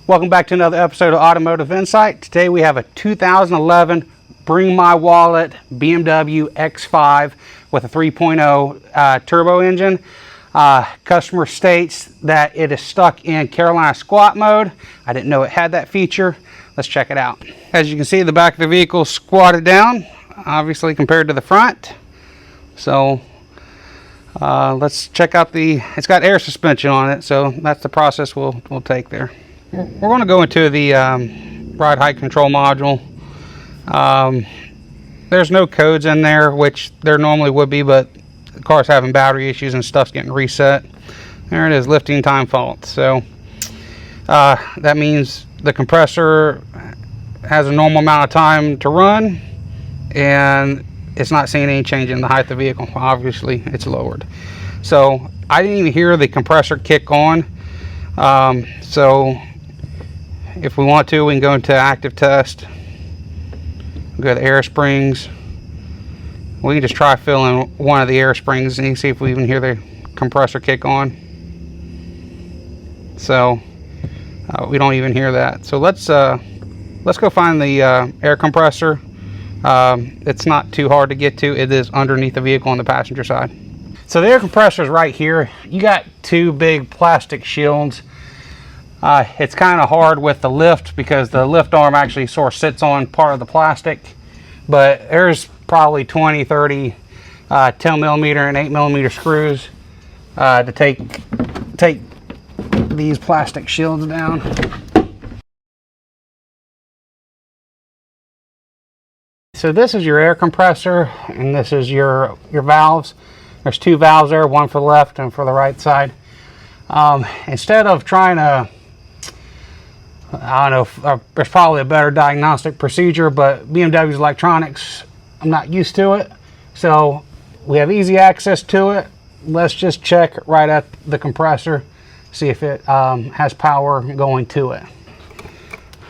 Welcome back to another episode of Automotive Insight. Today we have a 2011 Bring My Wallet BMW X5 with a 3.0 turbo engine. Customer states that it is stuck in Carolina squat mode. I didn't know it had that feature. Let's check it out. As you can see, the back of the vehicle is squatted down, obviously compared to the front. So let's check out it's got air suspension on it, so that's the process we'll take there. We're going to go into the ride height control module. There's no codes in there, which there normally would be, but the car's having battery issues and stuff's getting reset. There it is, lifting time fault. So that means the compressor has a normal amount of time to run, and it's not seeing any change in the height of the vehicle. Obviously, it's lowered. So I didn't even hear the compressor kick on. So if we want to, we can go into active test. Go to the air springs. We can just try filling one of the air springs and see if we even hear the compressor kick on. So we don't even hear that. So let's go find the air compressor. It's not too hard to get to. It is underneath the vehicle on the passenger side. So the air compressor is right here. You got two big plastic shields. It's kind of hard with the lift because the lift arm actually sort of sits on part of the plastic, but there's probably 20, 30 10 millimeter and 8 millimeter screws to take these plastic shields down. So this is your air compressor, and this is your valves. There's two valves there, one for the left and for the right side. Instead of trying to, I don't know, there's probably a better diagnostic procedure, but BMW's electronics, I'm not used to it. So we have easy access to it. Let's just check right at the compressor, see if it has power going to it.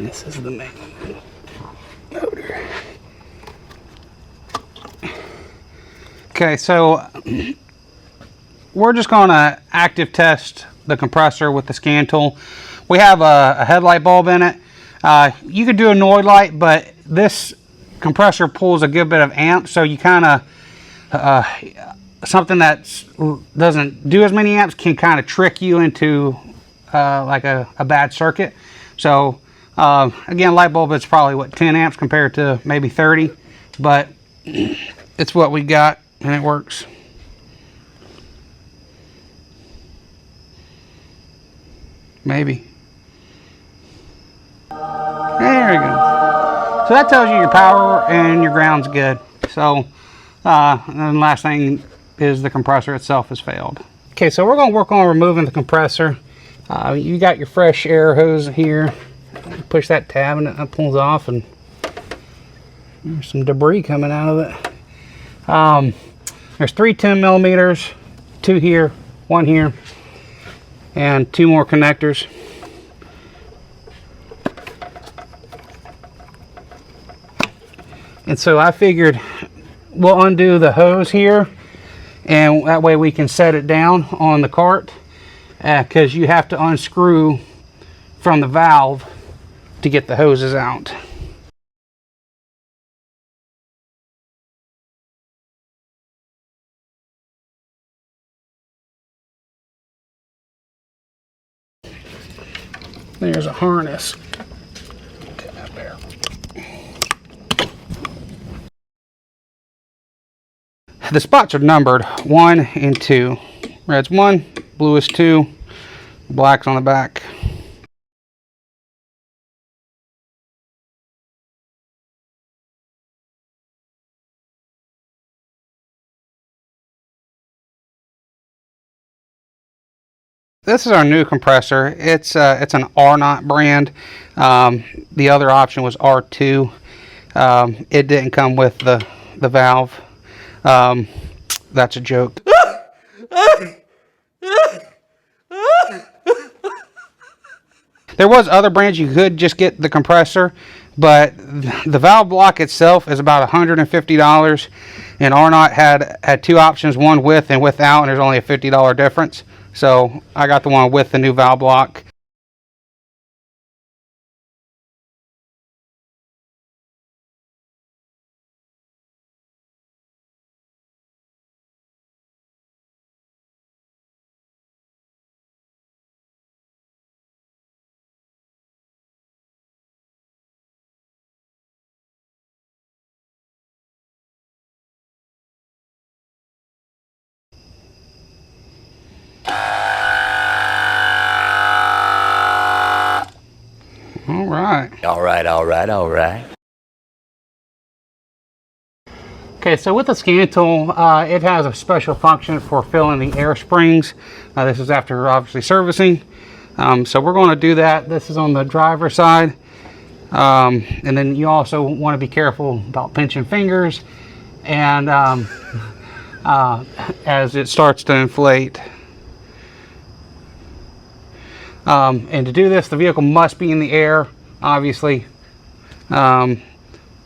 This is the main motor. Okay, so we're just going to active test the compressor with the scan tool. We have a headlight bulb in it. You could do a Noid light, but this compressor pulls a good bit of amps, so you kind of something that doesn't do as many amps can kind of trick you into like a bad circuit. So again, light bulb is probably what, 10 amps compared to maybe 30, but it's what we got and it works. Maybe. There you go. So that tells you your power and your ground's good. So and then the last thing is the compressor itself has failed. Okay, so we're going to work on removing the compressor. You got your fresh air hose here. Push that tab and it pulls off, and there's some debris coming out of it. There's 3 10 millimeters, 2 here, 1 here, and 2 more connectors. And so I figured we'll undo the hose here, and that way we can set it down on the cart, because you have to unscrew from the valve to get the hoses out. There's a harness. Okay, up there. The spots are numbered 1 and 2. Red's 1, blue is 2, black's on the back. This is our new compressor. It's an R0 brand. The other option was R2. It didn't come with the valve. That's a joke. There was other brands you could just get the compressor, but the valve block itself is about $150, and R0 had 2 options, one with and without, and there's only a $50 difference. So I got the one with the new valve block. All right. All right, all right, all right. Okay, so with the scan tool, it has a special function for filling the air springs. This is after obviously servicing. So we're going to do that. This is on the driver's side. And then you also want to be careful about pinching fingers and as it starts to inflate. And to do this, the vehicle must be in the air, obviously,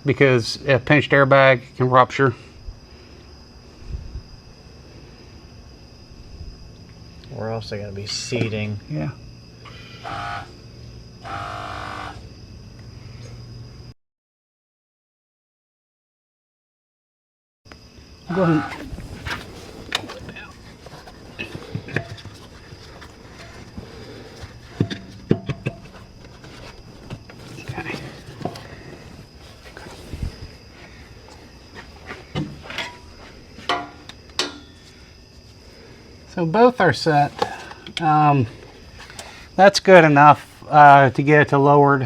because a pinched airbag can rupture. We're also going to be seating. Yeah. Go ahead. Okay. So both are set. That's good enough to get it to lower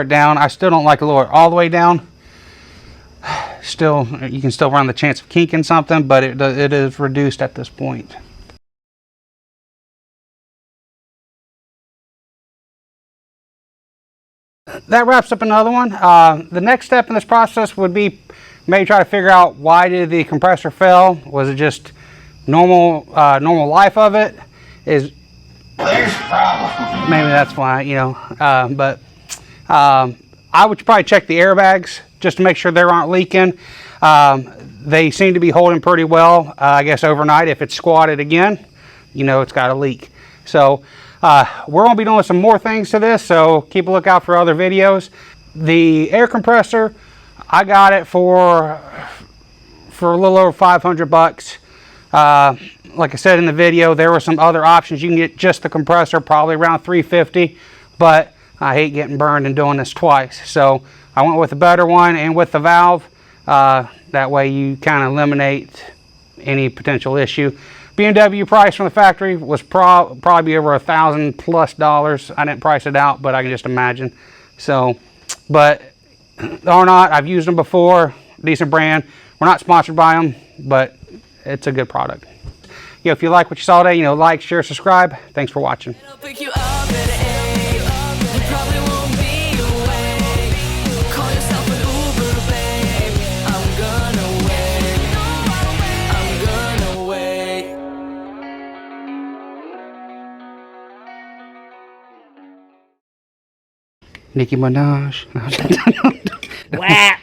it down. I still don't like to lower it all the way down. Still, you can still run the chance of kinking something, but it is reduced at this point. That wraps up another one. The next step in this process would be maybe try to figure out why did the compressor fail. Was it just normal life of it? There's a problem. Maybe that's why, you know. But I would probably check the airbags just to make sure they aren't leaking. They seem to be holding pretty well. I guess overnight, if it's squatted again, you know it's got a leak. So we're going to be doing some more things to this, so keep a lookout for other videos. The air compressor, I got it for a little over 500 bucks. Like I said in the video, there were some other options. You can get just the compressor, probably around 350, but I hate getting burned and doing this twice. So I went with a better one and with the valve. That way you kind of eliminate any potential issue. BMW price from the factory was probably over $1,000+ I didn't price it out, but I can just imagine. So, but or not, I've used them before. Decent brand. We're not sponsored by them, but it's a good product. You know, if you like what you saw today, you know, like, share, subscribe. Thanks for watching. Nicki Minaj. Wah!